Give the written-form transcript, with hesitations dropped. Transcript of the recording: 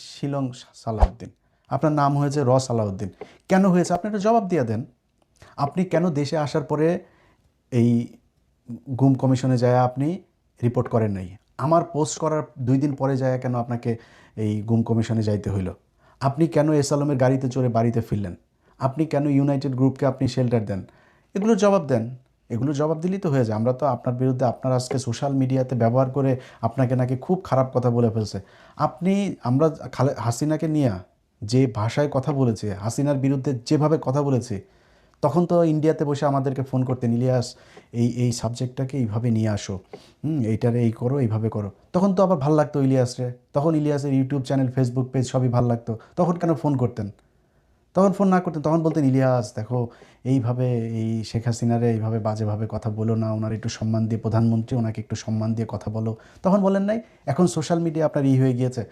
শিলং সালাউদ্দিন, আপনার নাম হয়েছে সালাউদ্দিন। কেন হয়েছে আপনি একটা জবাব দিয়ে দেন। আপনি কেন দেশে আসার পরে এই গুম কমিশনে যায় আপনি রিপোর্ট করেন নাই? আমার পোস্ট করার 2 দিন পরে যায় কেন আপনাকে এই গুম কমিশনে যাইতে হইল? আপনি কেন এস আলমের গাড়িতে চড়ে বাড়িতে ফিরলেন? আপনি কেন ইউনাইটেড গ্রুপকে আপনি শেল্টার দেন? এগুলোর জবাব দেন। এগুলো জবাব দিলেই তো হয়ে যায়। আমরা তো আপনার বিরুদ্ধে, আপনার আজকে সোশ্যাল মিডিয়াতে ব্যবহার করে আপনাকে নাকি খুব খারাপ কথা বলে ফেলছে। আপনি, আমরা হাসিনাকে নিয়ে যে ভাষায় কথা বলেছে, হাসিনার বিরুদ্ধে যেভাবে কথা বলেছে, তখন তো ইন্ডিয়াতে বসে আমাদেরকে ফোন করতেন, ইলিয়াস এই সাবজেক্টটাকে এইভাবে নিয়ে আসো, এইটারে এই করো, এইভাবে করো। তখন তো আবার ভাল লাগতো ইলিয়াসরে, তখন ইলিয়াসের ইউটিউব চ্যানেল, ফেসবুক পেজ সবই ভাল লাগতো। তখন কেন ফোন করতেন? তখন ফোন না করতেন, তখন বলতেন ইলিয়াস দেখো এইভাবে এই শেখ হাসিনারে এইভাবে বাজেভাবে কথা বলো না, ওনার একটু সম্মান দিয়ে, প্রধানমন্ত্রী ওনাকে একটু সম্মান দিয়ে কথা বলো। তখন বলেন নাই? এখন সোশ্যাল মিডিয়া আপনার হয়ে গিয়েছে।